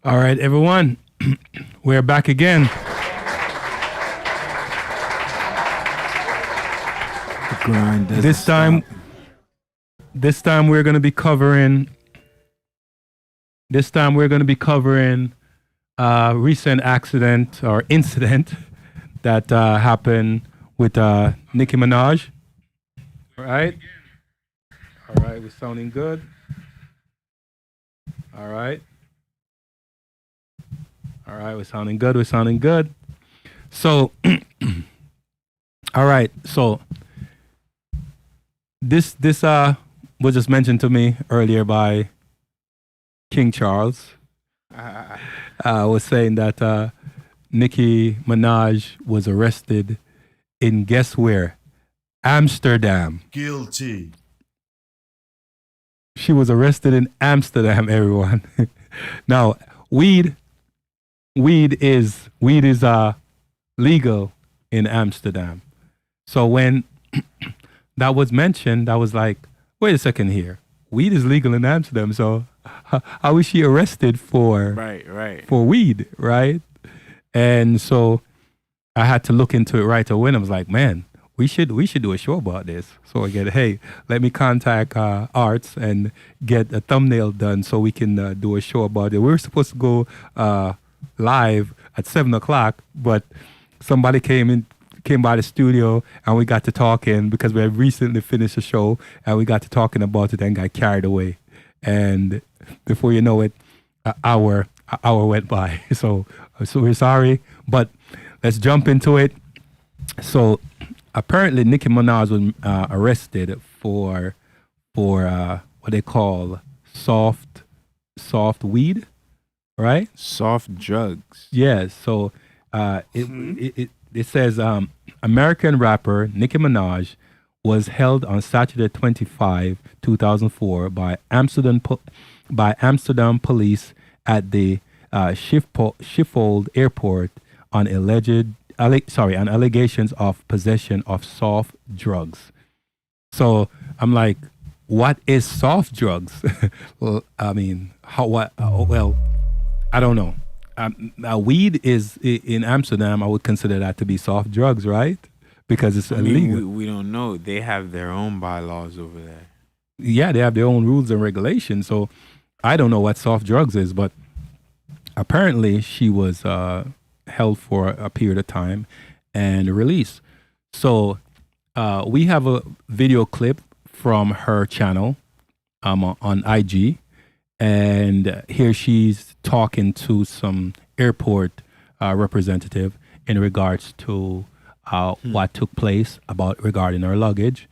All right, everyone, we're back again. The grind doesn't This time, stop. this time we're going to be covering. This time we're going to be covering recent accident or incident that happened with Nicki Minaj. All right. All right, we're sounding good. All right. All right, we're sounding good. We're sounding good. So, all right. So this was just mentioned to me earlier by King Charles. Was saying that Nicki Minaj was arrested in guess where? Amsterdam. Guilty. She was arrested in Amsterdam, everyone. Now, weed is legal in Amsterdam. So when that was mentioned, I was like, wait a second here. Weed is legal in Amsterdam, so how is she arrested for Right. for weed, right? And so I had to look into it right away, and I was like, man, we should do a show about this. So again, hey, let me contact Arts and get a thumbnail done so we can do a show about it. We were supposed to go live at 7:00, but somebody came by the studio and we got to talking because we had recently finished a show and we got to talking about it and got carried away. And before you know it, an hour went by. So we're sorry, but let's jump into it. So apparently Nicki Minaj was arrested for what they call soft weed, right? Soft drugs. Yeah. So it says American rapper Nicki Minaj was held on Saturday 25, 2004 by Amsterdam police at the Schiphol Airport on on allegations of possession of soft drugs. So I'm like, what is soft drugs? Well, I mean, well, I don't know. Weed is in Amsterdam. I would consider that to be soft drugs, right? Because it's illegal. We don't know. They have their own bylaws over there. Yeah, they have their own rules and regulations. So I don't know what soft drugs is, but apparently she was held for a period of time and released. So we have a video clip from her channel on IG. And here she's talking to some airport representative in regards to what took place regarding her luggage.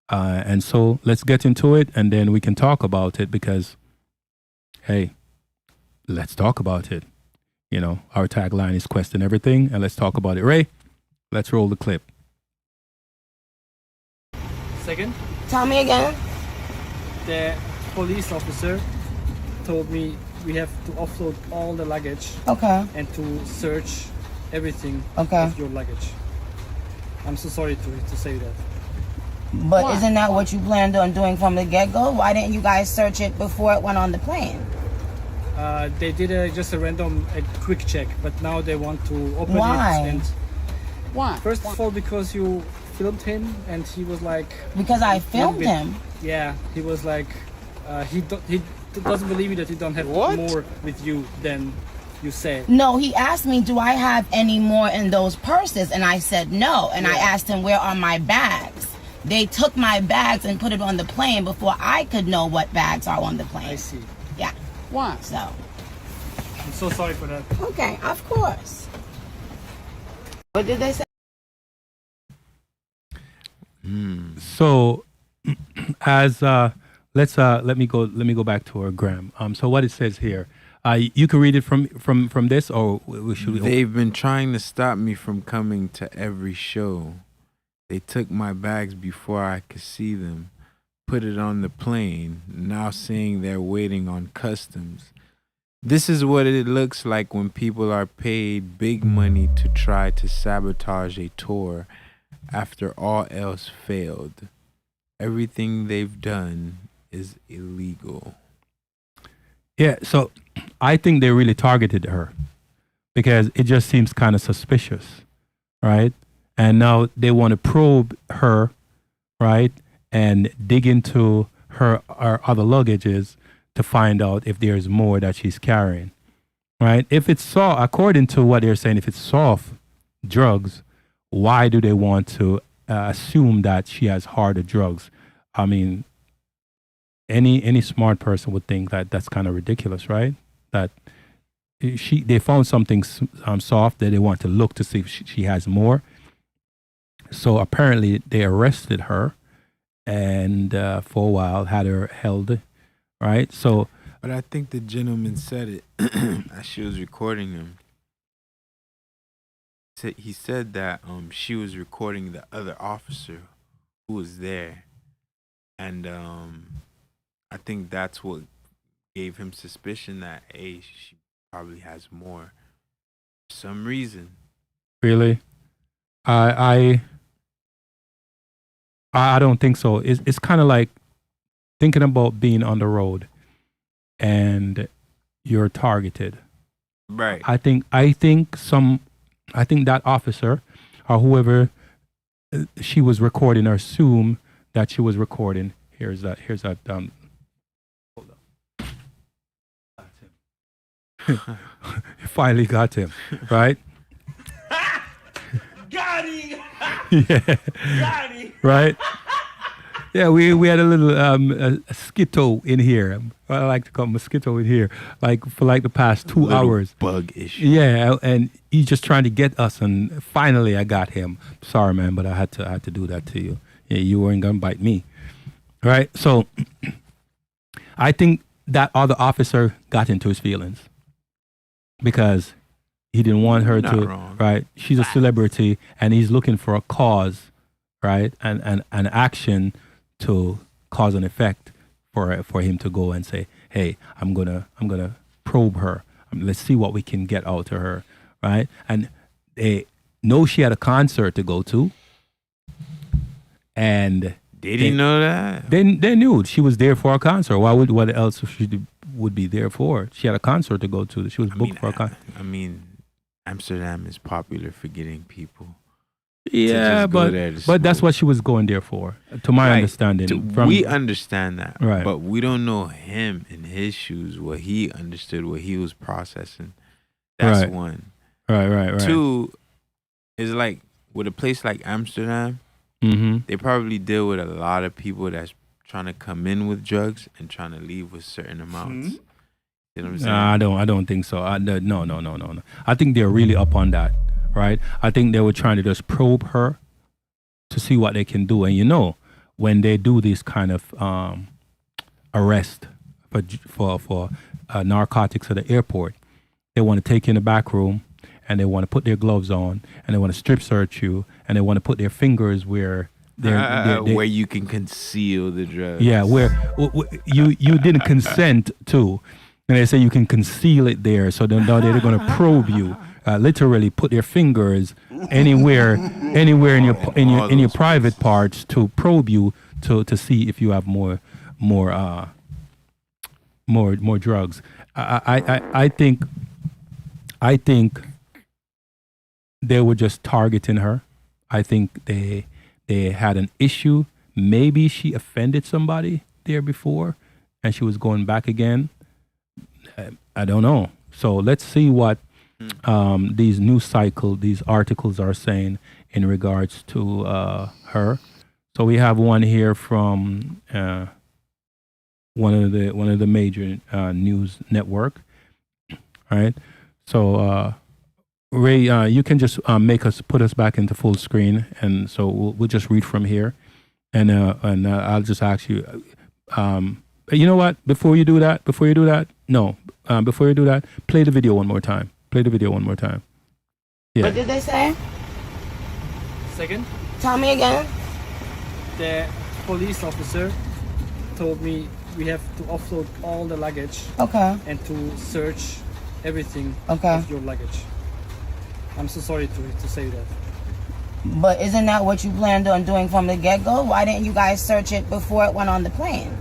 And so let's get into it and then we can talk about it because, hey, let's talk about it. You know, our tagline is question everything and let's talk about it. Ray, let's roll the clip. Second, Tell me again. the police officer told me we have to offload all the luggage Okay. and to search everything Okay. of your luggage. I'm so sorry to say that. But Why? isn't that what you planned on doing from the get-go? Why didn't you guys search it before it went on the plane? They did just a random quick check, but now they want to open Why? it. And Why? first of all, because you filmed him and he was like, Because I a little filmed bit- him. Yeah, he was like, he doesn't believe me that you don't have What? more with you than you say. No, he asked me, do I have any more in those purses? And I said no. And I Yeah. asked him, where are my bags? They took my bags and put it on the plane before I could know what bags are on the plane. I see. Yeah. Why? So, I'm so sorry for that. okay, of course. What did they say? So as let me go back to her Graham. So what it says here, you can read it from this, or should we? They've been trying to stop me from coming to every show. They took my bags before I could see them, put it on the plane, now saying they're waiting on customs. This is what it looks like when people are paid big money to try to sabotage a tour after all else failed. Everything they've done is illegal. Yeah. So I think they really targeted her because it just seems kind of suspicious, right? And now they want to probe her, right, and dig into her other luggages to find out if there's more that she's carrying, right? If it's soft, according to what they're saying, if it's soft drugs, why do they want to assume that she has harder drugs? I mean, any smart person would think that that's kind of ridiculous, right? That they found something soft that they want to look to see if she has more. So apparently they arrested her and for a while had her held, right? So, but I think the gentleman said it as she was recording him. He said that she was recording the other officer who was there, and I think that's what gave him suspicion that she probably has more for some reason. Really, I don't think so. It's kind of like thinking about being on the road and you're targeted. Right. I think that officer or whoever she was recording or assume that she was recording. Here's that hold up. Finally got him, right? Got him! Yeah. Got him! Right? Yeah, we had a little a skitto in here. I like to call him a skitto in here, like for like the past 2 hours. Bug issue. Yeah, and he's just trying to get us, and finally I got him. Sorry, man, but I had to do that to you. Yeah, you weren't gonna bite me, right? So I think that other officer got into his feelings because he didn't want her to. Wrong. Right? She's a celebrity, and he's looking for a cause, right? And an action to cause an effect for him to go and say, hey, I'm gonna probe her. Let's see what we can get out of her, right? And they know she had a concert to go to, and Did he know that? they knew she was there for a concert. What else she would be there for? She had a concert to go to. She was booked for a concert. I mean, Amsterdam is popular for getting people. Yeah, but that's what she was going there for, to my understanding. We understand that, Right. But we don't know him in his shoes, what he understood, what he was processing. That's Right. one. Right. Two is like with a place like Amsterdam, Mm-hmm. they probably deal with a lot of people that's trying to come in with drugs and trying to leave with certain amounts. You know what I'm saying? I don't think so. No. I think they're really up on that, right? I think they were trying to just probe her to see what they can do. And when they do this kind of arrest for narcotics at the airport, they want to take you in the back room and they want to put their gloves on and they want to strip search you and they want to put their fingers where where you can conceal the drugs. Yeah, where you didn't consent to, and they say you can conceal it there. So then now they're going to probe you, literally put their fingers anywhere in your private parts to probe you to see if you have more drugs. I think they were just targeting her. I think they had an issue. Maybe she offended somebody there before and she was going back again. I don't know. So let's see what these articles are saying in regards to her. So we have one here from one of the major news network. All right. So Ray, you can just put us back into full screen, and so we'll just read from here, and I'll just ask you. You know what? Before you do that, play the video one more time. Yeah. What did they say? Second, Tell me again. the police officer told me we have to offload all the luggage Okay. and to search everything Okay. of your luggage. I'm so sorry to say that. But isn't that what you planned on doing from the get-go? Why didn't you guys search it before it went on the plane?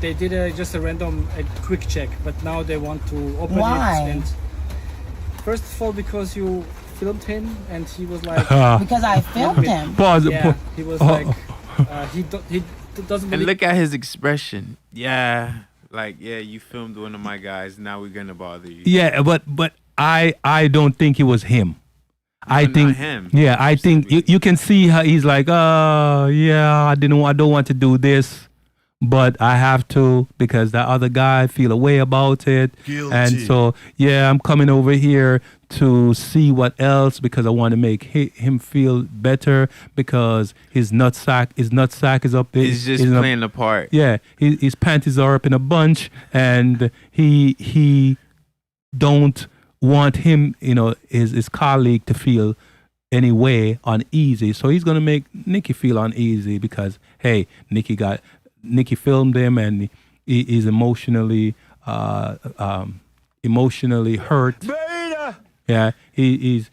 They did just a random quick check, but now they want to open Why? it. And first of all, because you filmed him, and he was like, Because I filmed him. Pause. yeah, he was like, he doesn't And believe. look at his expression. Yeah. Like, yeah, you filmed one of my guys. Now we're going to bother you. Yeah, but I don't think it was him. I not think him. Yeah, I think you can see how he's like, yeah, I don't want to do this, but I have to because that other guy feel a way about it. Guilty. And so yeah, I'm coming over here to see what else because I want to make him feel better because his nutsack is up there. He's just playing the part. Yeah, his panties are up in a bunch, and he don't want him, his colleague to feel any way uneasy. So he's gonna make Nicki feel uneasy because hey, Nicki filmed him and he is emotionally hurt. Yeah, his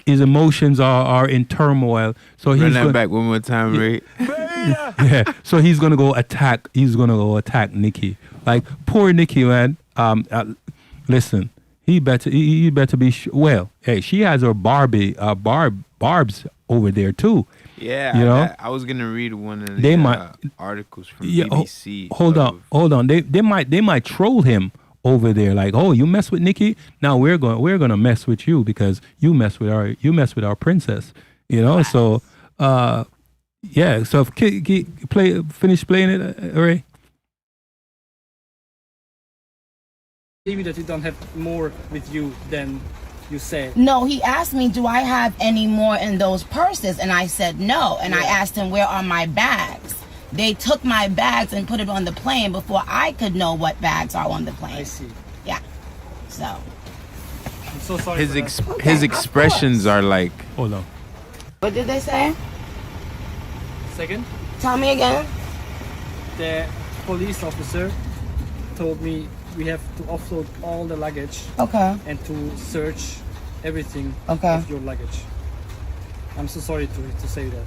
emotions are in turmoil. So Run he's that back one more time, Ray. yeah. So he's gonna go attack. He's gonna go attack Nicki. Like poor Nicki, man. Listen, he better be. Well, hey, she has her Barbs over there too. Yeah, I was gonna read one of the articles from BBC. Hold on. They might troll him over there. Like, oh, you mess with Nicki, now we're gonna mess with you because you mess with our princess. So yeah. So finish playing it, Ray. Maybe that you don't have more with you than you said. No, he asked me, do I have any more in those purses? And I said no. And I asked him, where are my bags? They took my bags and put it on the plane before I could know what bags are on the plane. I see. Yeah. So. I'm so sorry. His expressions are like. Hold on. What did they say? Second, Tell me again. the police officer told me we have to offload all the luggage Okay. and to search everything Okay. of your luggage. I'm so sorry to say that.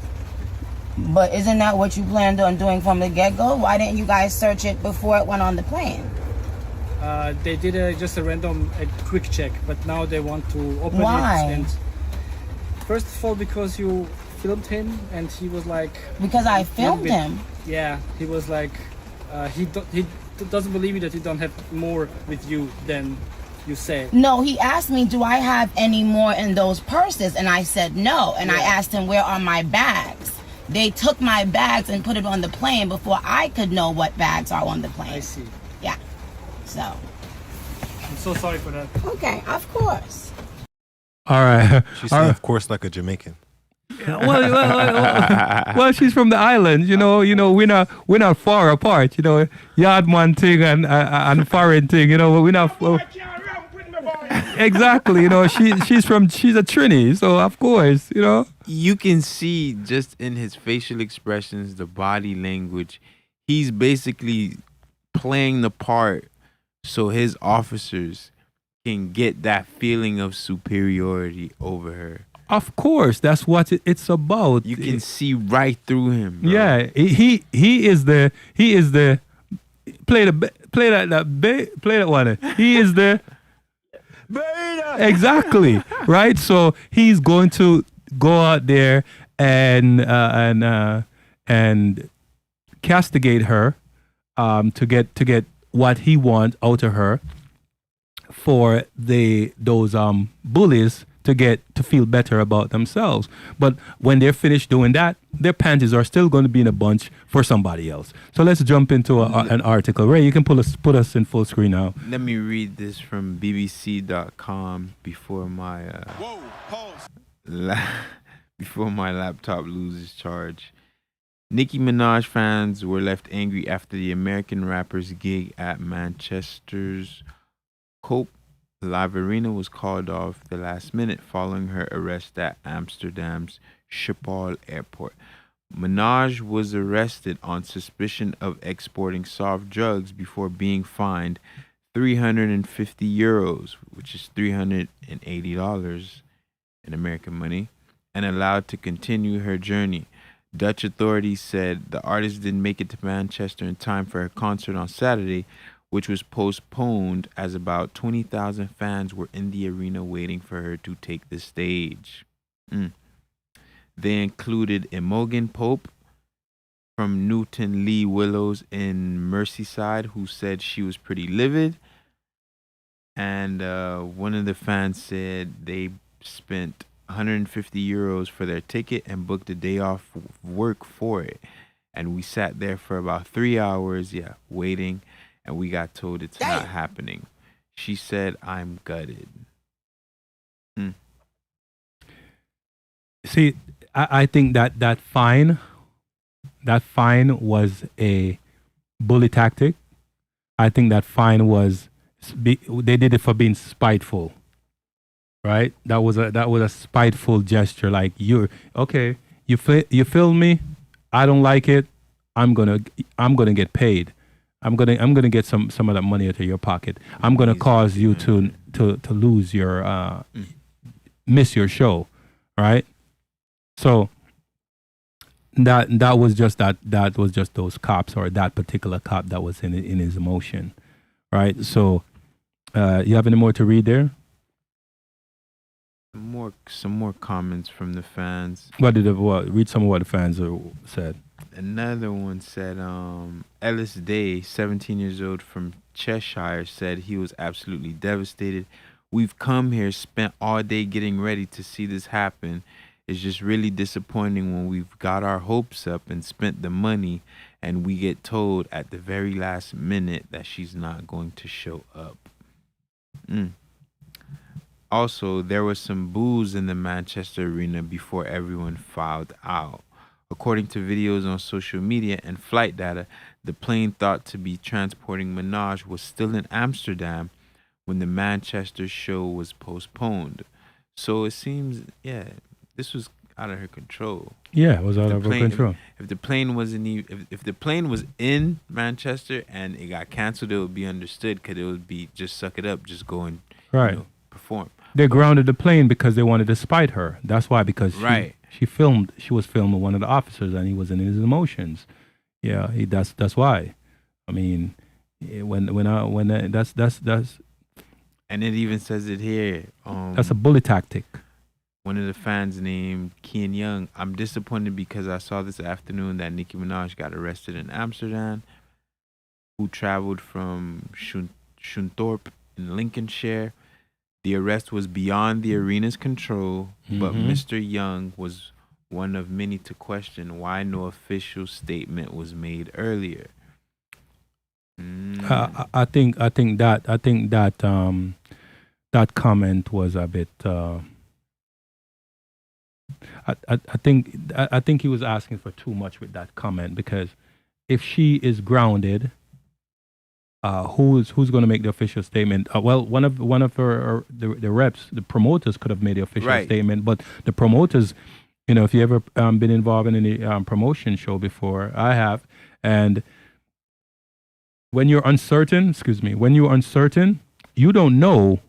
But isn't that what you planned on doing from the get-go? Why didn't you guys search it before it went on the plane? They did just a random quick check, but now they want to open Why? it. And first of all, because you filmed him, and he was like, Because I filmed him. yeah, he was like, he doesn't believe me that you don't have more with you than you said. No, he asked me, do I have any more in those purses? And I said no. And I asked him, where are my bags? They took my bags and put it on the plane before I could know what bags are on the plane. I see. Yeah. So. I'm so sorry for that. Okay, of course. All right. She said, of course, like a Jamaican. Well, she's from the islands, we're not far apart, Yardman thing and foreign thing, we're not. Exactly, she's a Trini, so of course, You can see just in his facial expressions, the body language, he's basically playing the part so his officers can get that feeling of superiority over her. Of course, that's what it's about. You can see right through him, bro. Yeah, he is the play that one. He is the exactly right. So he's going to go out there and castigate her to get what he wants out of her for those bullies to feel better about themselves. But when they're finished doing that, their panties are still going to be in a bunch for somebody else. So let's jump into an article. Ray, you can put us in full screen now. Let me read this from BBC.com before my before my laptop loses charge. Nicki Minaj fans were left angry after the American rapper's gig at Manchester's Cope Live Arena was called off the last minute following her arrest at Amsterdam's Schiphol Airport. Minaj was arrested on suspicion of exporting soft drugs before being fined €350, which is $380 in American money, and allowed to continue her journey. Dutch authorities said the artist didn't make it to Manchester in time for her concert on Saturday, which was postponed as about 20,000 fans were in the arena waiting for her to take the stage. They included Imogen Pope from Newton Lee Willows in Merseyside, who said she was pretty livid. And one of the fans said they spent 150 euros for their ticket and booked a day off work for it. And we sat there for about 3 hours, waiting, and we got told it's not happening. She said, I'm gutted. See, I think that fine was a bully tactic. I think that fine was they did it for being spiteful, right? That was a spiteful gesture. Like you filmed me, I don't like it. I'm gonna get paid. I'm gonna get some of that money out of your pocket. I'm gonna cause you to lose your miss your show, right? So that was just those cops, or that particular cop that was in his emotion, right? So you have any more to read there? Some more comments from the fans. Read some of what the fans said. Another one said, Ellis Day, 17 years old from Cheshire, said he was absolutely devastated. We've come here, spent all day getting ready to see this happen. It's just really disappointing when we've got our hopes up and spent the money and we get told at the very last minute that she's not going to show up. Also, there was some boos in the Manchester arena before everyone filed out. According to videos on social media and flight data, the plane thought to be transporting Minaj was still in Amsterdam when the Manchester show was postponed. So it seems, this was out of her control. Yeah, it was out of her control. If the plane wasn't if the plane was in Manchester and it got canceled, it would be understood, because it would be just suck it up, just go and perform. They grounded the plane because they wanted to spite her. That's why, because she was filming one of the officers and he was in his emotions. Yeah, that's why. I mean, that's and it even says it here. That's a bully tactic. One of the fans named Kian Young, I'm disappointed because I saw this afternoon that Nicki Minaj got arrested in Amsterdam, who traveled from Shunthorpe in Lincolnshire. The arrest was beyond the arena's control, but Mr. Young was one of many to question why no official statement was made earlier. I think that comment was a bit. I think he was asking for too much with that comment, because if she is grounded, who's going to make the official statement? Well, one of her the reps, the promoters could have made the official statement, but the promoters, if you ever been involved in any promotion show before, I have, and when you're uncertain, you don't know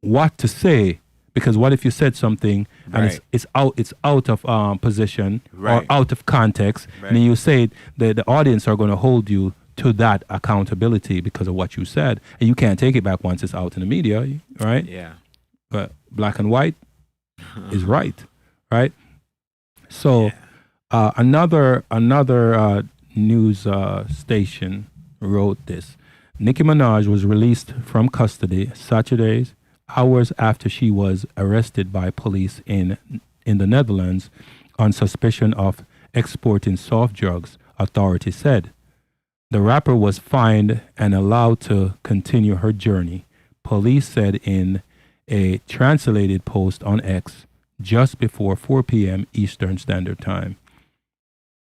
what to say, because what if you said something and it's out of position or out of context, and then you say it, the audience are going to hold you to that accountability because of what you said, and you can't take it back once it's out in the media, right? Yeah. But black and white is right? So another news station wrote this: Nicki Minaj was released from custody Saturday, hours after she was arrested by police in the Netherlands on suspicion of exporting soft drugs, authorities said. The rapper was fined and allowed to continue her journey, police said in a translated post on X just before 4 p.m. Eastern Standard Time.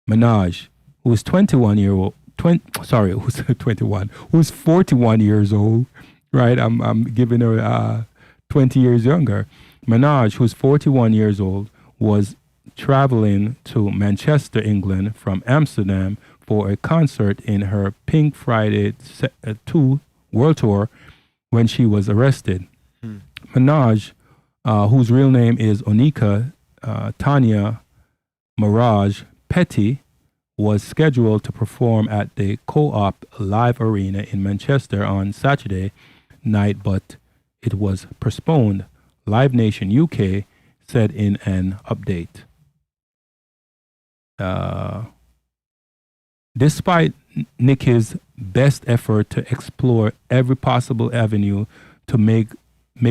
Minaj, who's 41 years old, right? I'm giving her 20 years younger. Minaj, who's 41 years old, was traveling to Manchester, England from Amsterdam for a concert in her Pink Friday 2 World Tour when she was arrested. Minaj, whose real name is Onika Tanya Miraj Petty was scheduled to perform at the Co-op Live Arena in Manchester on Saturday night, but it was postponed, Live Nation UK said in an update. Despite Nicki's best effort to explore every possible avenue to make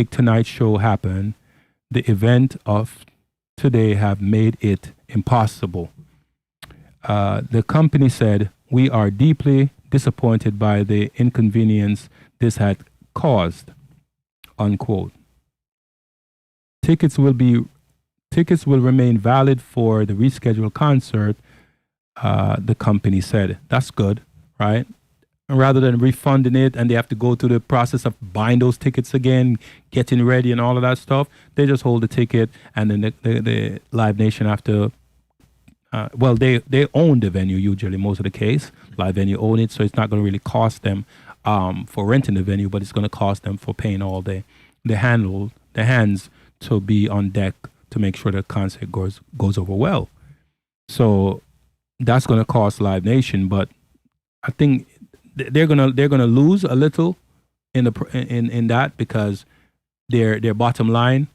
tonight's show happen, the event of today have made it impossible. The company said, "We are deeply disappointed by the inconvenience this had caused," unquote. Tickets will remain valid for the rescheduled concert, the company said. That's good, right? Rather than refunding it and they have to go through the process of buying those tickets again, getting ready and all of that stuff, they just hold the ticket and then the Live Nation have to, they own the venue usually, most of the case. Live venue own it, so it's not going to really cost them for renting the venue, but it's going to cost them for paying all the hands to be on deck to make sure the concert goes over well. So that's going to cost Live Nation, but I think they're gonna lose a little in that because their bottom line,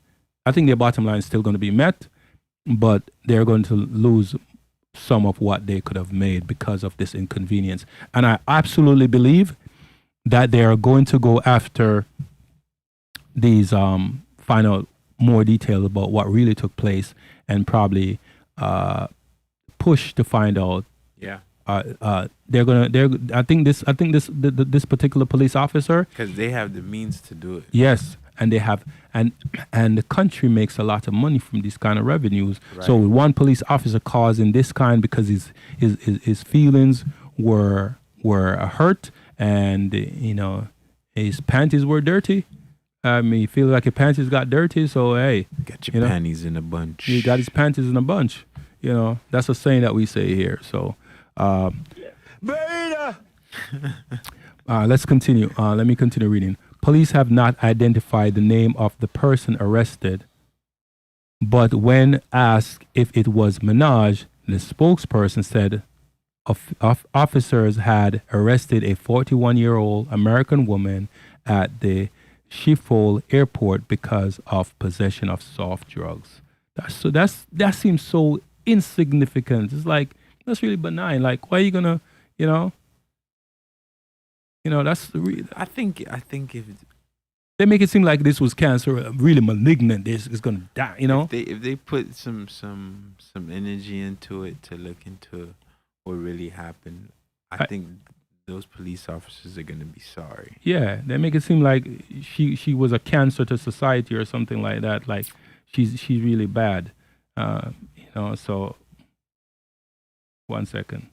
I think their bottom line is still going to be met, but they're going to lose some of what they could have made because of this inconvenience. And I absolutely believe that they are going to go after these find out more detail about what really took place and probably push to find out. Yeah. I think this particular police officer, because they have the means to do it. Yes, and they have, and the country makes a lot of money from these kind of revenues. Right. So one police officer causing this kind because his feelings were hurt, and his panties were dirty. I mean, he feels like his panties got dirty. So hey, got your panties in a bunch. He got his panties in a bunch. That's a saying that we say here. So. Let's continue. Let me continue reading. Police have not identified the name of the person arrested, but when asked if it was Minaj, the spokesperson said officers had arrested a 41-year-old American woman at the Schiphol Airport because of possession of soft drugs. That seems so insignificant. It's like, that's really benign. Like, why are you gonna, that's I think if they make it seem like this was cancer, really malignant. This is gonna die. If they put some energy into it to look into what really happened, I think those police officers are gonna be sorry. Yeah, they make it seem like she was a cancer to society or something like that. Like she's really bad. So. 1 second.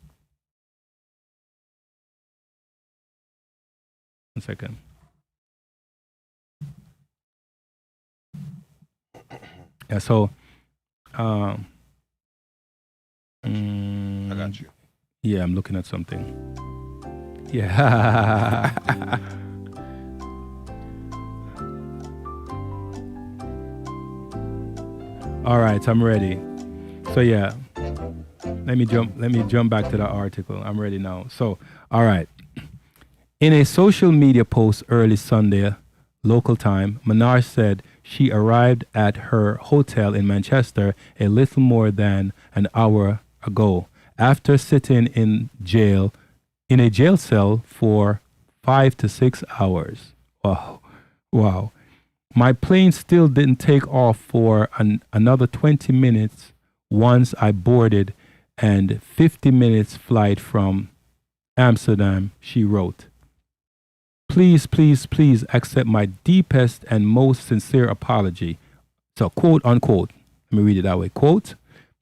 1 second. Yeah, so I got you. Yeah, I'm looking at something. Yeah. All right, I'm ready. So yeah. Let me jump back to the article. I'm ready now. So, all right. In a social media post early Sunday, local time, Minaj said she arrived at her hotel in Manchester a little more than an hour ago after sitting in a jail cell for 5 to 6 hours. Wow. My plane still didn't take off for another 20 minutes once I boarded, and 50 minutes flight from Amsterdam, she wrote. Please accept my deepest and most sincere apology. So, quote unquote, let me read it that way. Quote,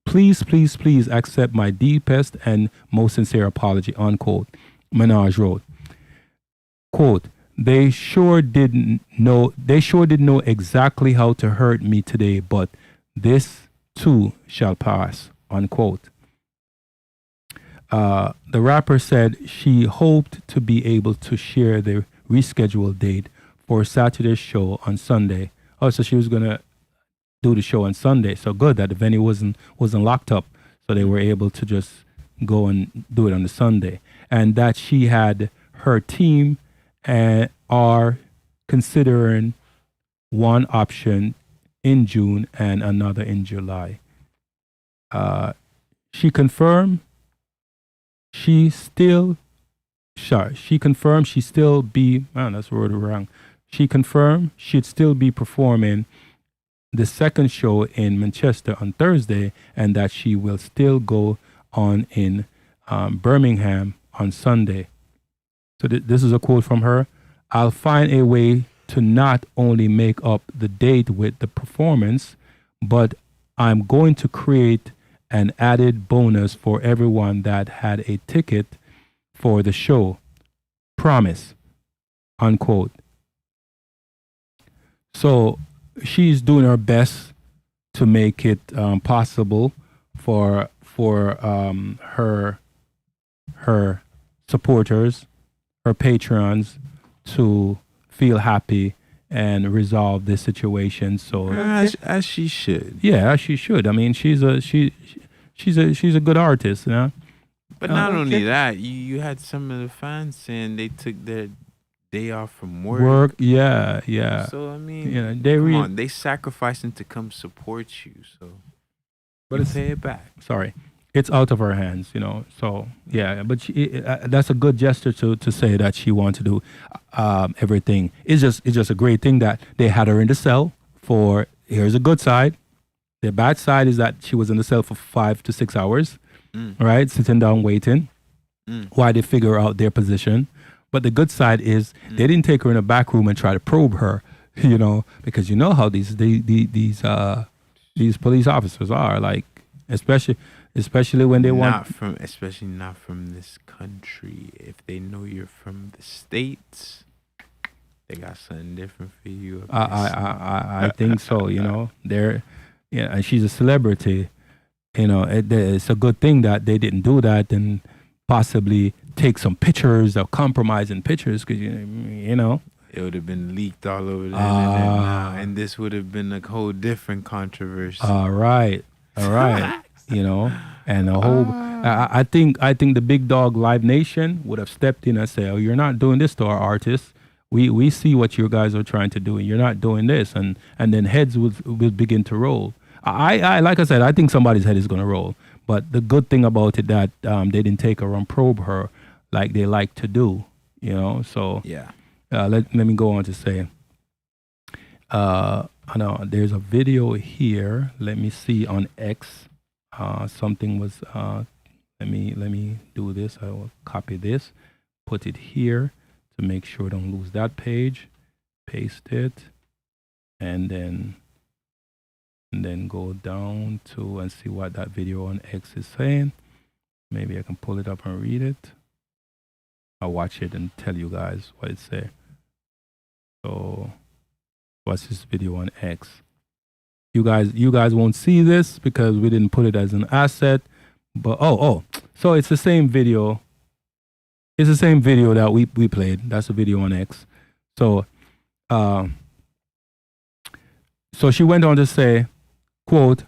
please accept my deepest and most sincere apology, unquote, Minaj wrote. Quote, they sure did know exactly how to hurt me today, but this too shall pass, unquote. The rapper said she hoped to be able to share the rescheduled date for Saturday's show on Sunday. Oh, so she was going to do the show on Sunday. So good that the venue wasn't locked up. so they were able to just go and do it on the Sunday, and that she had her team are considering one option in June and another in July. She confirmed she still be, man, that's word wrong. She confirmed she'd still be performing the second show in Manchester on Thursday, and that she will still go on in Birmingham on Sunday. So this is a quote from her. I'll find a way to not only make up the date with the performance, but I'm going to create an added bonus for everyone that had a ticket for the show. Promise, unquote. So she's doing her best to make it possible for her supporters, her patrons, to feel happy and resolve this situation. So as she should. Yeah, as she should. I mean, she's a good artist, you know. But not only that, you had some of the fans saying they took their day off from work. Yeah. So I mean, come on, they sacrificing to come support you. So, but pay it back. Sorry, it's out of her hands, So yeah, but that's a good gesture to say that she wants to do everything. It's just a great thing that they had her in the cell for. Here's a good side. The bad side is that she was in the cell for 5 to 6 hours, right, sitting down waiting, while they figure out their position. But the good side is they didn't take her in a back room and try to probe her, because you know how these police officers are, like, especially when they especially not from this country. If they know you're from the States, they got something different for you. I think so. And she's a celebrity. It's a good thing that they didn't do that and possibly take some pictures or compromising pictures, because it would have been leaked all over the internet now, and this would have been a whole different controversy. All right. And a whole. I think the big dog Live Nation would have stepped in and said, "Oh, you're not doing this to our artists. We see what you guys are trying to do, and you're not doing this." And then heads would begin to roll. I like I said, I think somebody's head is going to roll. But the good thing about it that they didn't take her and probe her like they like to do, So yeah. Let me go on to say. I know there's a video here. Let me see on X. Something was. Let me do this. I will copy this, put it here to make sure I don't lose that page. Paste it, and then go down to and see what that video on X is saying. Maybe I can pull it up and read it. I'll watch it and tell you guys what it says. So, what's this video on X? You guys won't see this because we didn't put it as an asset. But so it's the same video. It's the same video that we played. That's the video on X. So, so she went on to say, quote,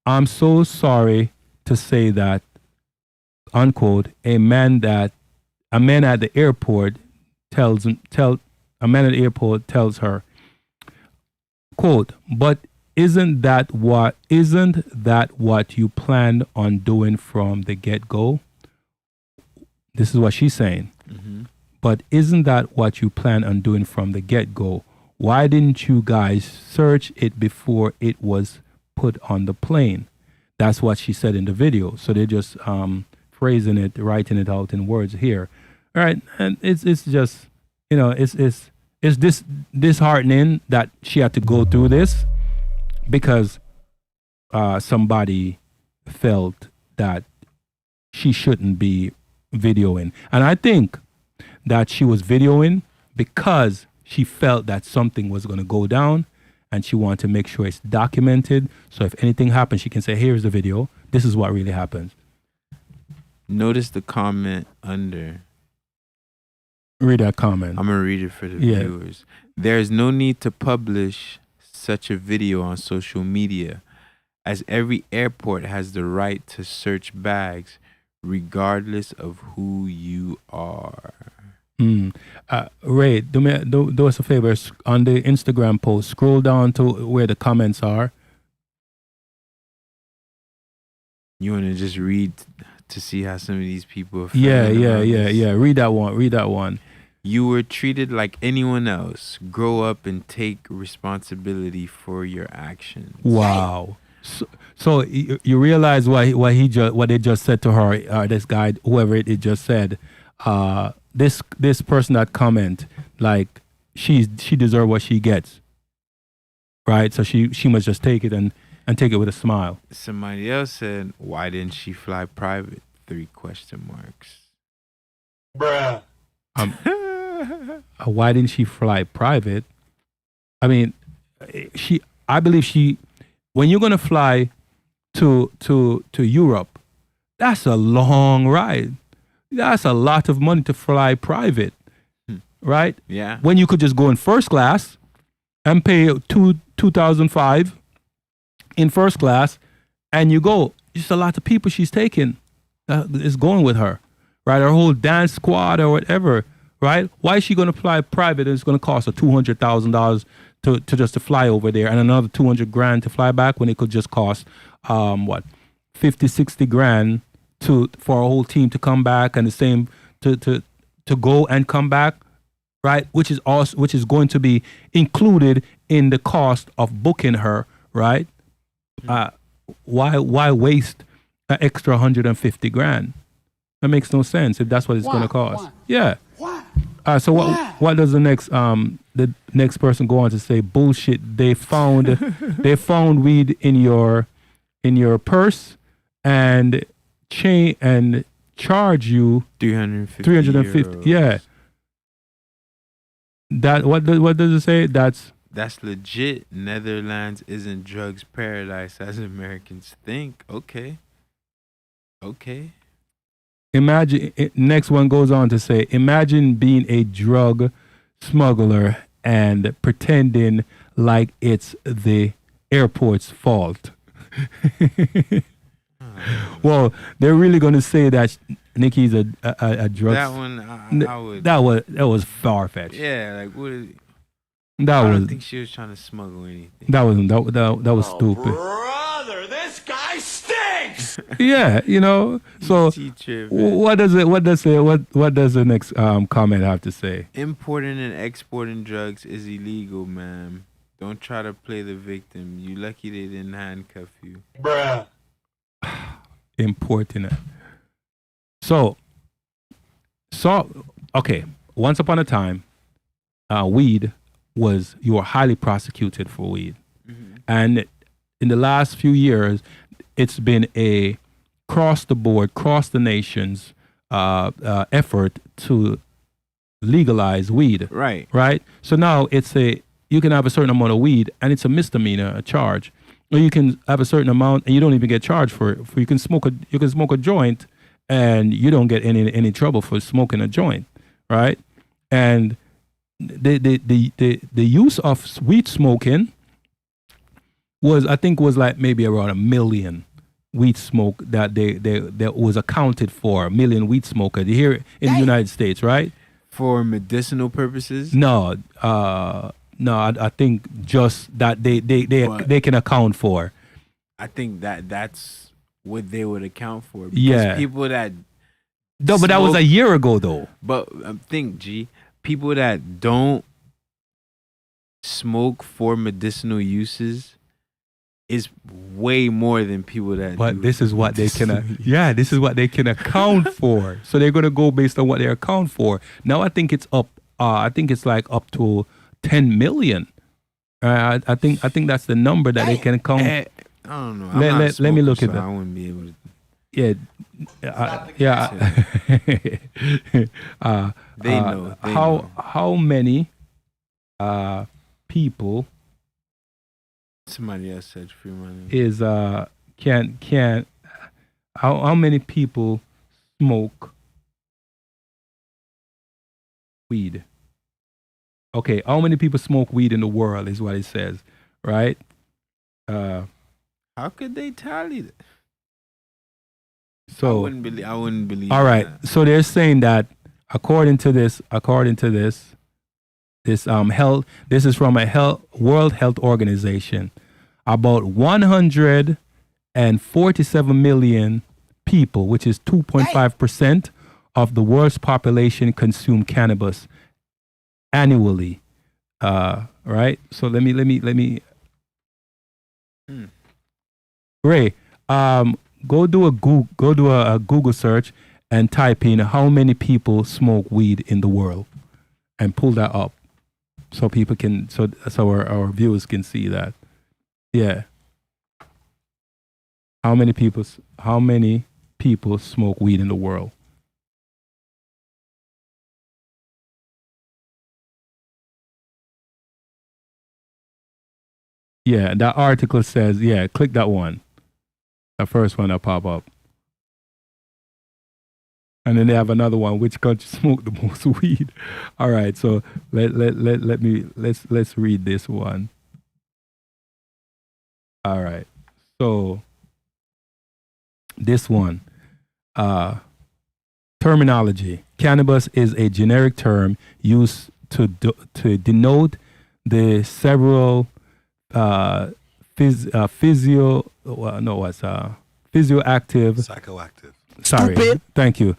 "I'm so sorry to say that," unquote, a man at the airport tells her, quote, "But isn't that what you planned on doing from the get-go?" This is what she's saying. Mm-hmm. "But isn't that what you planned on doing from the get-go? Why didn't you guys search it before it was put on the plane?" That's what she said in the video. So they're just phrasing it, writing it out in words here. All right, and it's just, it's disheartening that she had to go through this because somebody felt that she shouldn't be videoing. And I think that she was videoing because she felt that something was going to go down and she wanted to make sure it's documented. So if anything happens, she can say, "Here's the video. This is what really happened." Notice the comment under. Read that comment. I'm going to read it for the viewers. "There's no need to publish such a video on social media, as every airport has the right to search bags regardless of who you are. Ray, do us a favor. On the Instagram post, scroll down to where the comments are. You want to just read to see how some of these people are Yeah. feeling about this? Read that one. You were treated like anyone else. Grow up and take responsibility for your actions. Wow. So you realize what they just said to her, this guy, whoever it just said, this person that comment, like she deserves what she gets, right? So she must just take it and take it with a smile. Somebody else said, "Why didn't she fly private?" 3 question marks. Bruh. Why didn't she fly private? I mean, I believe when you're gonna fly to Europe, that's a long ride. That's a lot of money to fly private, right? Yeah. When you could just go in first class and pay $2,500 in first class, and you go. Just a lot of people she's taking is going with her, right? Her whole dance squad or whatever, right? Why is she going to fly private? It's going to cost her $200,000 to just to fly over there, and another $200,000 to fly back, when it could just cost $50,000-$60,000 for a whole team to come back, and the same to go and come back, right? Which is going to be included in the cost of booking her, right? Why waste an extra $150,000? That makes no sense if that's what it's going to cost. Why? Yeah. Why? So what does the next person go on to say? Bullshit. They found weed in your purse and charge you 350. Yeah. That what does it say? That's legit. Netherlands isn't drugs paradise as Americans think. Okay. Imagine, next one goes on to say, imagine being a drug smuggler and pretending like it's the airport's fault. Well, they're really going to say that Nicki's a drug. That one, I would. That was far fetched. Yeah, like what? I That don't was think she was trying to smuggle anything. that was stupid. Brother, this guy stinks! Yeah, So Teacher, man. what does the next comment have to say? Importing and exporting drugs is illegal, ma'am. Don't try to play the victim. You lucky they didn't handcuff you. Bruh. Importing it. So okay. Once upon a time, weed you were highly prosecuted for weed, and in the last few years, it's been a cross the board, cross the nations effort to legalize weed. Right. So now you can have a certain amount of weed, and it's a misdemeanor, a charge. Or you can have a certain amount, and you don't even get charged for it. You can smoke a joint, and you don't get any trouble for smoking a joint, right? And the use of weed smoking was like maybe around 1 million weed smoke that was accounted for, 1 million weed smokers here in the United States, right? For medicinal purposes? No, I think just that they can account for. I think that's what they would account for. Because Yeah. people that No, but that was a year ago, though. But think, G, people that don't smoke for medicinal uses is way more than people that But do this is what they can. medicinal Yeah, this is what they can account for. So they're gonna go based on what they account for. Now I think it's up. I think it's like up to 10 million. I think that's the number that they can account. I don't know. Let me look at that. that. I wouldn't be able to. Yeah, They know. They how know. how many people Somebody else said free money. is can how many people smoke weed? Okay, how many people smoke weed in the world is what it says, right? How could they tally that? So I wouldn't believe. all right. That. So they're saying that according to this, health. This is from a World Health Organization. About 147 million people, which is 2.5% of the world's population, consume cannabis annually. Right. So let me. Ray, go do a Google search and type in how many people smoke weed in the world, and pull that up, so people can so our viewers can see that. Yeah. How many people smoke weed in the world? Yeah, that article says, yeah, click that one. The first one that pop up. And then they have another one, which country smoke the most weed. All right, so let's read this one. All right. So this one, terminology. Cannabis is a generic term used to denote the several physioactive. Psychoactive. Sorry, Stupid. Thank you.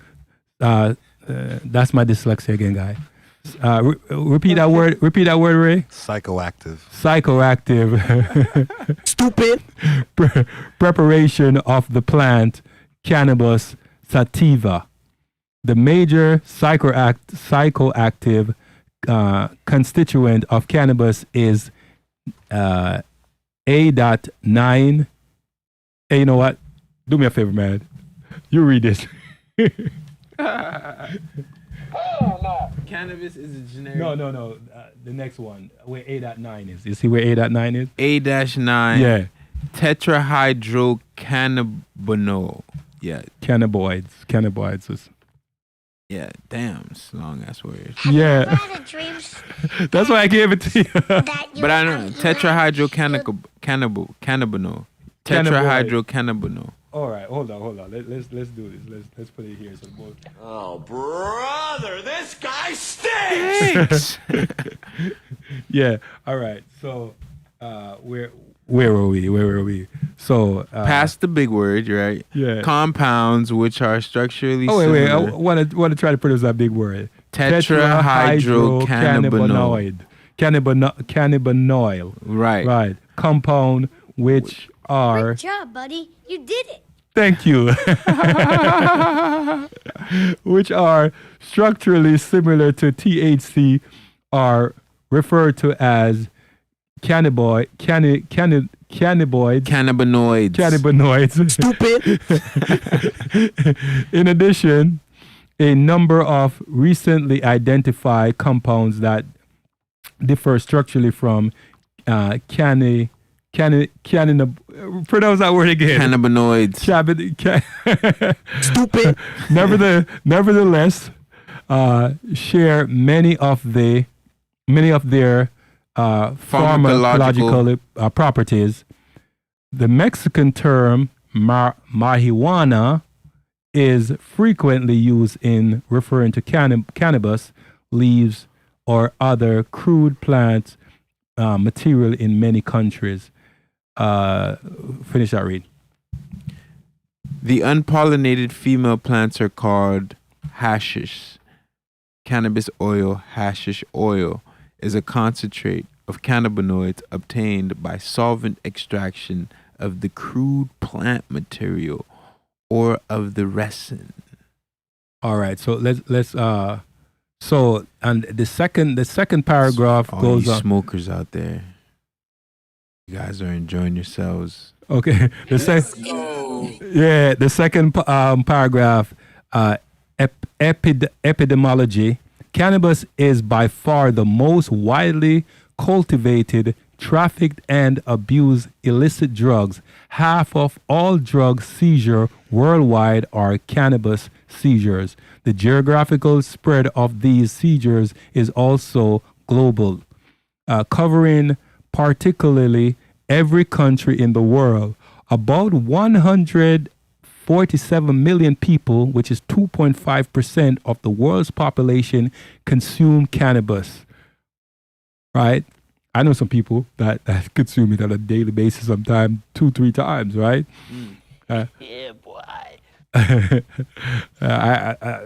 That's my dyslexia again, guy. Repeat that word. Repeat that word, Ray. Psychoactive. Psychoactive. Stupid. Preparation of the plant cannabis sativa. The major psychoactive constituent of cannabis is A.9. Hey, you know what? Do me a favor, man. You read this. Cannabis is a generic. No. The next one, where A.9 is. You see where A.9 is? A-9. Yeah. Tetrahydrocannabinol. Yeah. Cannabinoids. Yeah. Damn. It's a long ass word. Yeah. Had a dreams That's why I gave it to you. that you But I were know a tetrahydrocannabinol. Tetrahydrocannabinol. All right, hold on. Let's do this. Let's put it here. So both. Oh, brother, this guy stinks! Yeah. All right. So, where were we? So, Past the big word, right? Yeah. Compounds which are structurally Oh wait. I similar. want to try to pronounce that big word. Tetrahydrocannabinol. Cannabinoid. Right. Right. Compound which are. Great job, buddy. You did it. Thank you. Which are structurally similar to THC are referred to as cannabinoids. Cannabinoids. Stupid. In addition, a number of recently identified compounds that differ structurally from pronounce that word again. Cannabinoids. Stupid. Nevertheless, share many of their pharmacological properties. The Mexican term marijuana is frequently used in referring to cannabis leaves or other crude plant material in many countries. Finish that read. The unpollinated female plants are called hashish. Cannabis oil, hashish oil, is a concentrate of cannabinoids obtained by solvent extraction of the crude plant material or of the resin. All right, so let's so and the second paragraph All goes you on. smokers out there, you guys are enjoying yourselves. Okay, the second paragraph, epidemiology. Cannabis is by far the most widely cultivated, trafficked, and abused illicit drugs. Half of all drug seizures worldwide are cannabis seizures. The geographical spread of these seizures is also global, covering particularly every country in the world. About 147 million people, which is 2.5% of the world's population, consume cannabis. Right? I know some people that consume it on a daily basis, sometimes 2-3 times, right? Yeah, boy. I,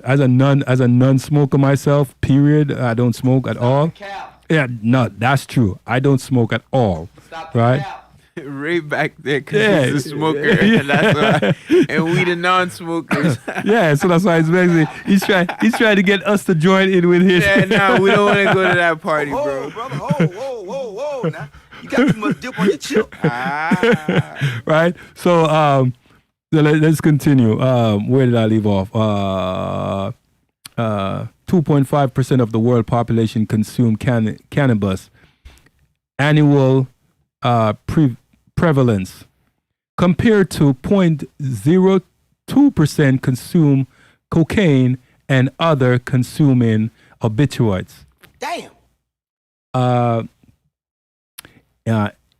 as a non-smoker myself, period, I don't smoke at all. Cap. Yeah, no, that's true. I don't smoke at all. Stop the Right? cap. Ray back there because Yeah. he's a smoker, and that's why. And we the non-smokers. Yeah, so that's why it's basically he's trying to get us to join in with his. Yeah, no, we don't want to go to that party, Whoa, bro. brother. Whoa. Now, you got too much dip on your chip. Ah, Right. So let's continue. Where did I leave off? 2.5% of the world population consume cannabis. Annual prevalence compared to 0.02% consume cocaine and other consuming habituates. Damn.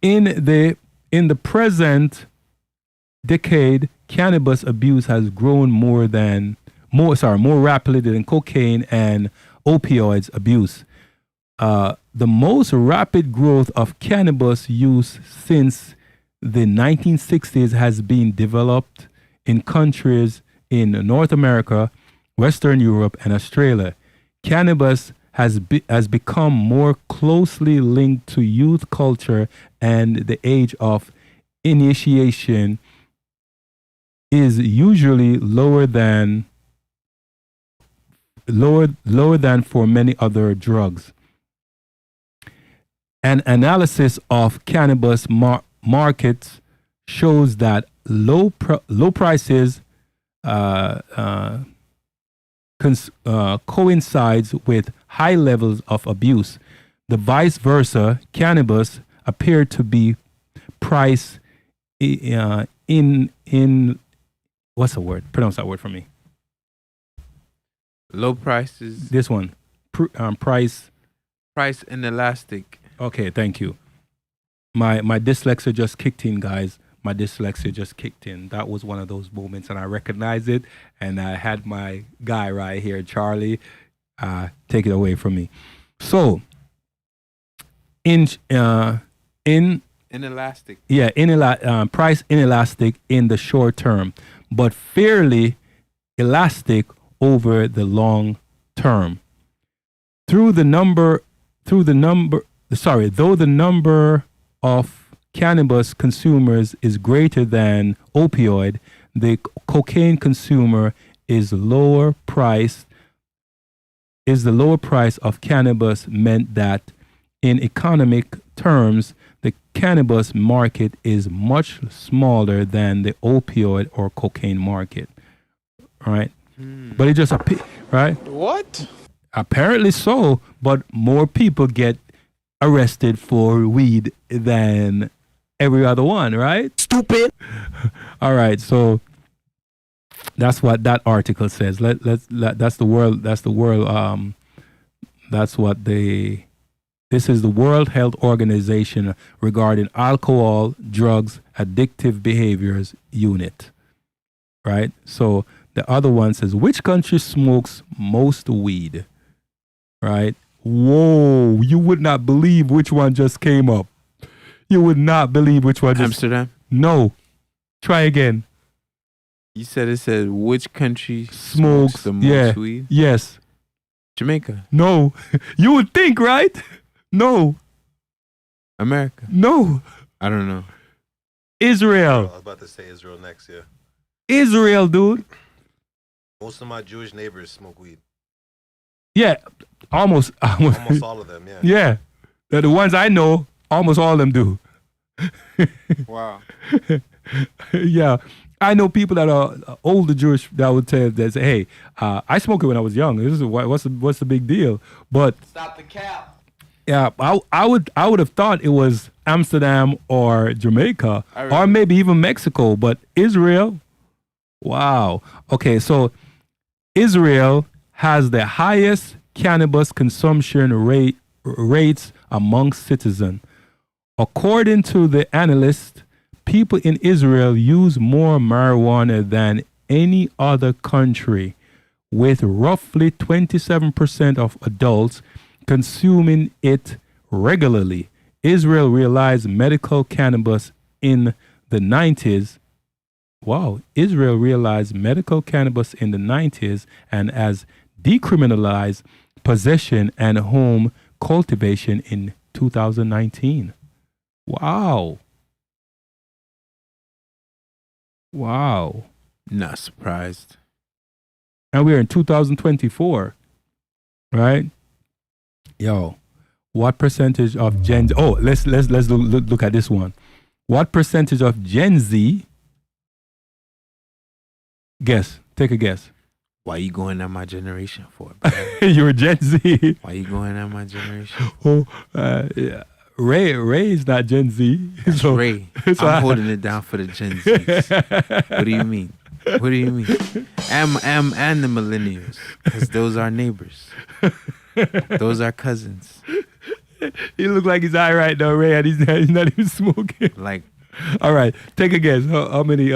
In the present decade, cannabis abuse has grown more rapidly than cocaine and opioids abuse. The most rapid growth of cannabis use since the 1960s has been developed in countries in North America, Western Europe, and Australia. Cannabis has become more closely linked to youth culture, and the age of initiation is usually lower than for many other drugs. An analysis of cannabis markets shows that low prices coincides with high levels of abuse. The vice versa, cannabis appear to be priced in what's the word? Pronounce that word for me. low prices, This one, price. price inelastic. Okay, thank you. My dyslexia just kicked in, guys. My dyslexia just kicked in. That was one of those moments, and I recognized it. And I had my guy right here, Charlie, take it away from me. So, Inelastic. price inelastic in the short term, but fairly elastic over the long term. Though the number of cannabis consumers is greater than opioid, the cocaine consumer is the lower price of cannabis meant that in economic terms, the cannabis market is much smaller than the opioid or cocaine market, right? But it just right? What? Apparently so, but more people get arrested for weed than every other one, right? Stupid. All right, so that's what that article says. That's the world. This is the World Health Organization regarding alcohol, drugs, addictive behaviors unit, right? So the other one says, which country smokes most weed, right? Whoa, you would not believe which one just came up. You would not believe which one just... Amsterdam? No. Try again. You said it said which country Smokes the most weed? Yes. Jamaica. No. You would think, right? No. America. No. I don't know. I Israel. was about to say Israel next, yeah. Israel, dude. Most of my Jewish neighbors smoke weed. Yeah. Almost. Almost all of them, yeah. Yeah. The ones I know, almost all of them do. Wow. Yeah. I know people that are older Jewish that would say, hey, I smoked it when I was young. This is what's the big deal? But Stop the cap. yeah, I would have thought it was Amsterdam or Jamaica or maybe even Mexico, but Israel, wow. Okay, so Israel has the highest cannabis consumption rates among citizens. According to the analyst, people in Israel use more marijuana than any other country, with roughly 27% of adults consuming it regularly. Israel realized medical cannabis in the 90s. Wow, Israel realized medical cannabis in the 90s and has decriminalized possession and home cultivation in 2019. Wow. Wow. Not surprised. And we're in 2024, right? Yo, what percentage of Gen Z? Oh, let's look at this one. What percentage of Gen Z? Guess. Take a guess. Why you going at my generation for? Bro? You're Gen Z. Why you going at my generation? Oh, yeah. Ray is not Gen Z. That's Ray. I'm holding it down for the Gen Zs. What do you mean? What do you mean? And the millennials, because those are neighbors. Those are cousins. He look like he's high right now, Ray, and he's not even smoking. Like, all right, take a guess. How many?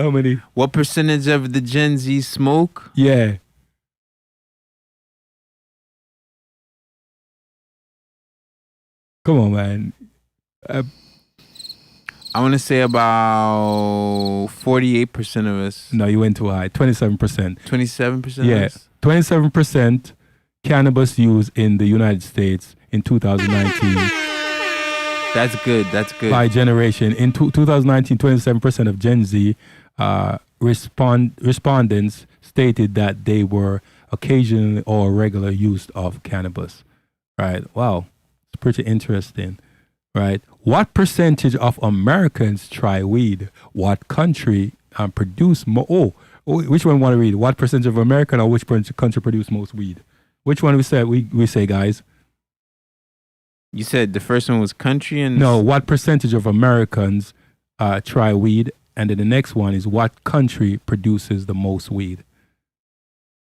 What percentage of the Gen Z smoke? Yeah. Come on, man. I want to say about 48% of us. No, you went too high. 27%. 27% Yeah, of us? 27% cannabis use in the United States in 2019. That's good. That's good. By generation. In 2019, 27% of Gen Z respondents stated that they were occasionally or regular use of cannabis. Right? Wow. It's pretty interesting. Right? What percentage of Americans try weed? What country produce more? Oh, which one want to read? What percentage of American or which country produce most weed? Which one we say, guys? You said the first one was country and... No, what percentage of Americans try weed? And then the next one is what country produces the most weed?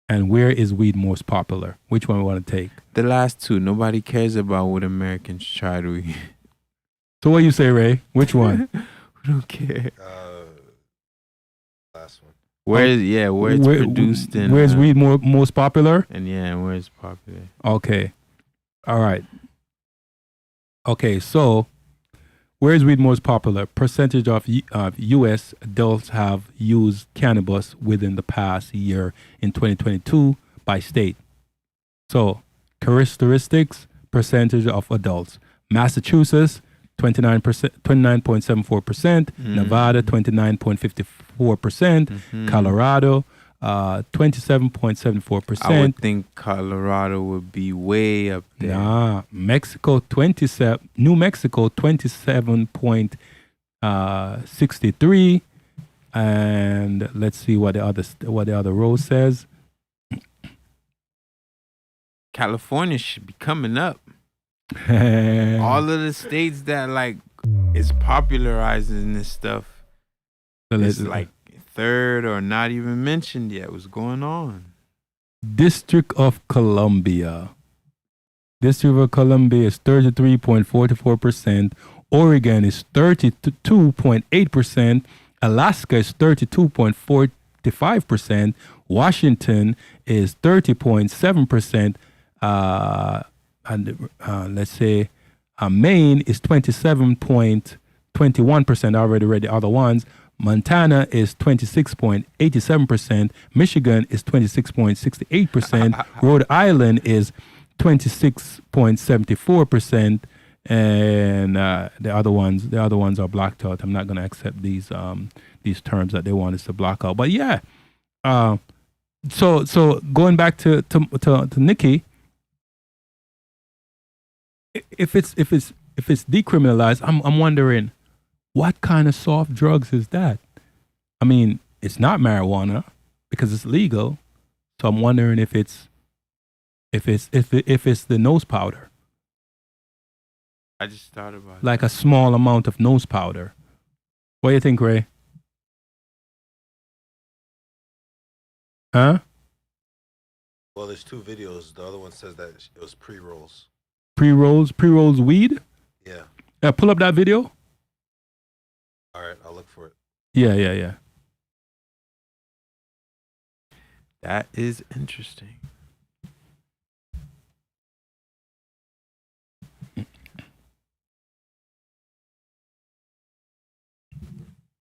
And where is weed most popular? Which one we want to take? The last two. Nobody cares about what Americans try to weed. So what you say, Ray? Which one? We don't care. Last one. Where it's produced in... Where's weed most popular? And where it's popular. Okay. All right. Okay, so where is weed most popular? Percentage of U.S. adults have used cannabis within the past year in 2022 by state. So characteristics, percentage of adults. Massachusetts, 29.74%. Nevada, 29.54%. Colorado, 27.74%. I would think Colorado would be way up there. Nah, Mexico 27. New Mexico 27.63. And let's see what the other row says. California should be coming up. All of the states that like is popularizing this stuff is like third or not even mentioned yet. What's going on? District of Columbia. District of Columbia is 33.44%. Oregon is 32.8%. Alaska is 32.45%. Washington is 30.7%. And let's say Maine is 27.21%. I already read the other ones. Montana is 26.87%. Michigan is 26.68%. Rhode Island is 26.74%. And the other ones are blocked out. I'm not going to accept these terms that they want us to block out. But yeah, so going back to Nicki, if it's decriminalized, I'm wondering what kind of soft drugs is that? I mean, it's not marijuana because it's legal. So I'm wondering if it's the nose powder. I just thought about like a small amount of nose powder. What do you think, Ray? Huh? Well, there's two videos. The other one says that it was pre-rolls. Pre-rolls weed? Yeah. Pull up that video. All right, I'll look for it. Yeah. That is interesting.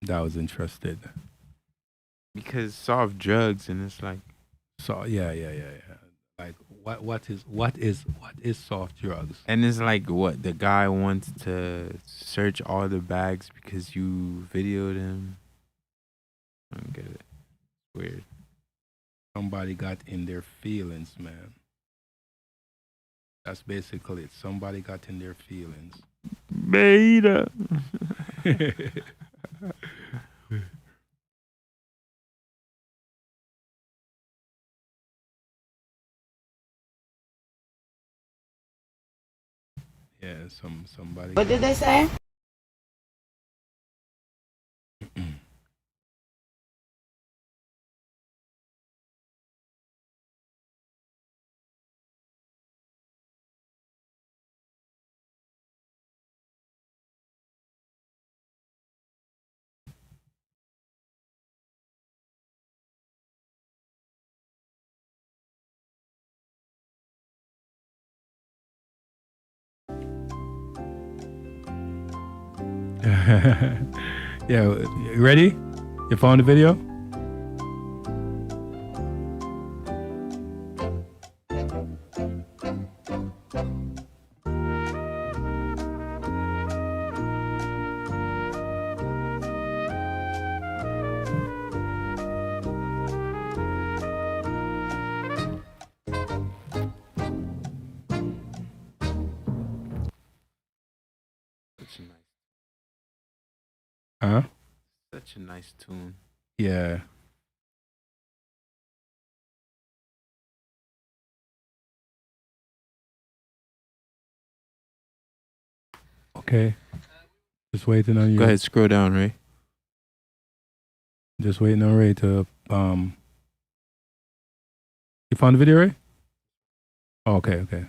That was interested. Because soft drugs, and it's like, So yeah. Like what is soft drugs? and it's like, what, the guy wants to search all the bags because you videoed him. I don't get it. Weird. Somebody got in their feelings, man. That's basically it. Somebody got in their feelings. Beta. Yeah, somebody. What did they say? Yeah, you ready? You found the video? Such a nice, Huh? such a nice tune. Yeah. Okay. Just waiting on you. Go ahead, scroll down, Ray. Just waiting on Ray to You found the video, Ray? Oh, okay.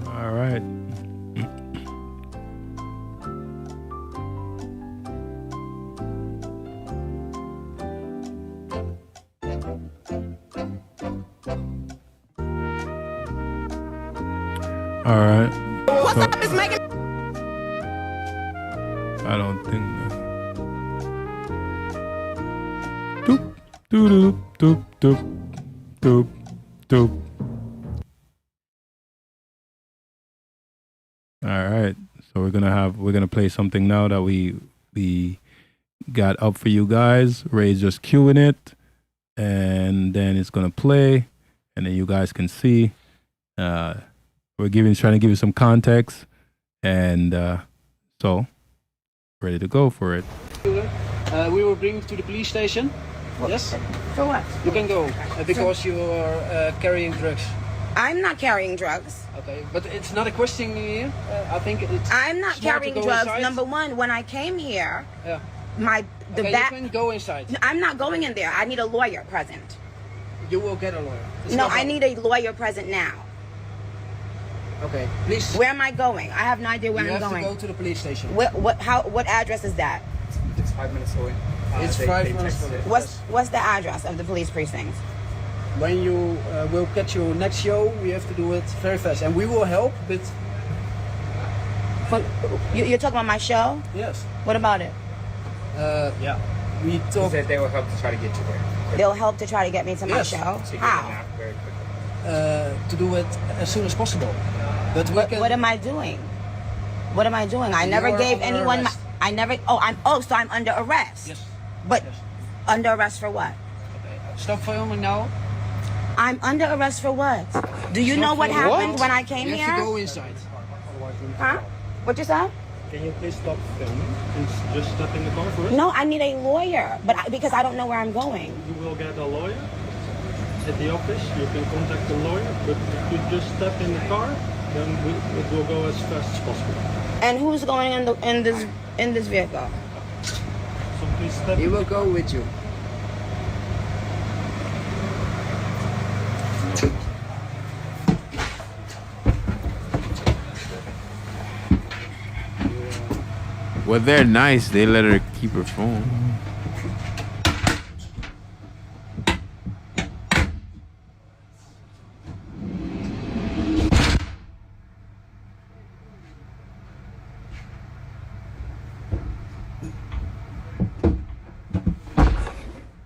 All right. All right. What's So- up, Miss Megan? I don't think. Doop, doop, doop, doop, doop, doop. All right. So we're gonna play something now that we got up for you guys. Ray's just cueing it, and then it's gonna play, and then you guys can see. We're trying to give you some context, and so ready to go for it. We will bring you to the police station. Yes? For what? You can go because you are carrying drugs. I'm not carrying drugs. Okay, but it's not a question here. I think it's. I'm not smart to carrying go drugs. inside. Number one, when I came here, Yeah. the Okay, back. you can go inside. I'm not going in there. I need a lawyer present. You will get a lawyer. It's No, no I problem. need a lawyer present now. Okay, please. Where am I going? I have no idea where You I'm have going. to go to the police station. What address is that? It's 5 minutes away. It's They 5 minutes texted away. it. What's the address of the police precinct? When you will get your next show, we have to do it very fast, and we will help. But You're talking about my show? yes, What about it? yeah, we He talk. said they will help to try to get you there. They'll help to try to get me to my Yes. show. So you get How? an app very quickly. To do it as soon as possible. But we can. What am I doing? What am I doing? I never are gave under anyone. arrest. I never. So I'm under arrest. Yes. But Yes. under arrest for what? Okay. Stop filming now. I'm under arrest for what? Do you Stop know what filming. happened when I came You here? have to go inside. Huh? What you said? Can you please stop filming and just step in the car first? No, I need a lawyer, because I don't know where I'm going. You will get a lawyer at the office. You can contact the lawyer, but if you just step in the car, then it will go as fast as possible. And who's going in this vehicle? So please step. He will go with you. Well, they're nice. They let her keep her phone.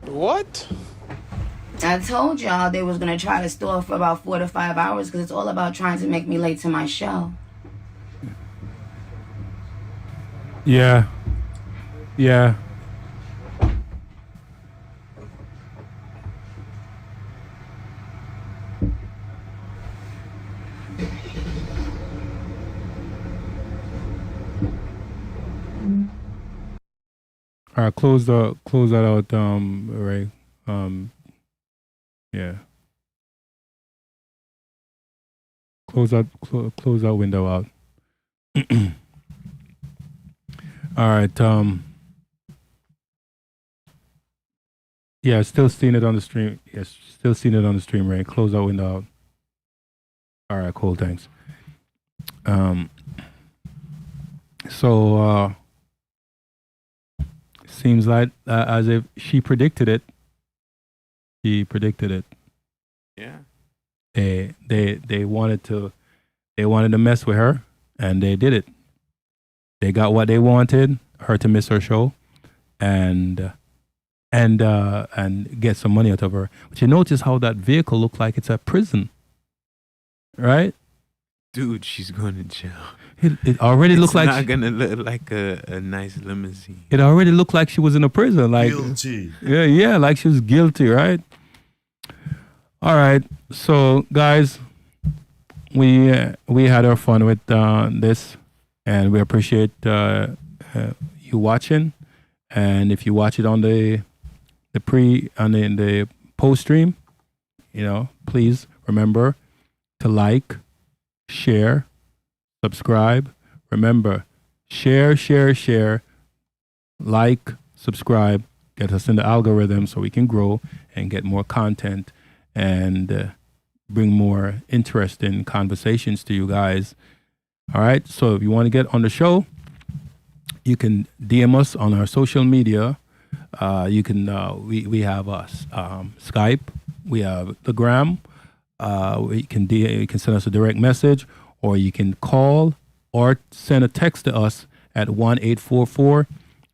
What? I told y'all they was gonna try to store for about 4 to 5 hours because it's all about trying to make me late to my show. Yeah. Yeah. All right, close that out, Ray. Yeah. Close that window out. All right. Yeah, still seeing it on the stream. Yes, still seeing it on the stream, Ray. Close that window out. All right, cool. Thanks. So seems like as if she predicted it. She predicted it. Yeah. They wanted to mess with her, and they did it. They got what they wanted, her to miss her show, and get some money out of her. But you notice how that vehicle looked like it's a prison, right? Dude, she's going to jail. It already looked like it's not gonna look like a nice limousine. It already looked like she was in a prison, like Guilty. Yeah, like she was guilty, right? All right, so guys, we had our fun with this, and we appreciate you watching. And if you watch it on the post stream, please remember to like, share, subscribe. Remember, share, like, subscribe, get us in the algorithm so we can grow and get more content and bring more interesting conversations to you guys. All right. So if you want to get on the show, you can DM us on our social media. You can we have us Skype. We have the Gram. You can send us a direct message, or you can call or send a text to us at 1-844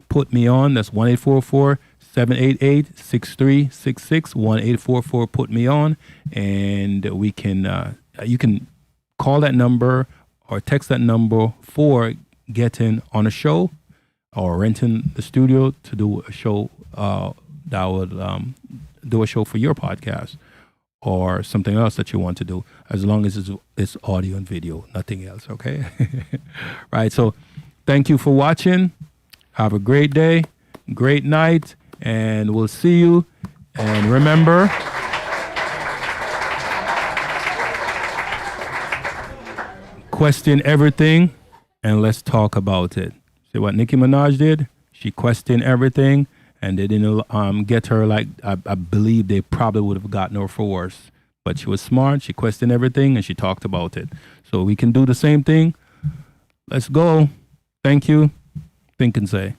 put me on. That's 1-844-788-6366. 1-844 put me on, and we can you can call that number or text that number for getting on a show or renting the studio to do a show that would do a show for your podcast or something else that you want to do, as long as it's audio and video, nothing else, okay? Right, so thank you for watching. Have a great day, great night, and we'll see you. And remember, question everything and let's talk about it. See what Nicki Minaj did? She questioned everything, and they didn't get her. Like I believe they probably would have gotten her for worse. But she was smart. She questioned everything, and she talked about it. So we can do the same thing. Let's go. Thank you. Think and say.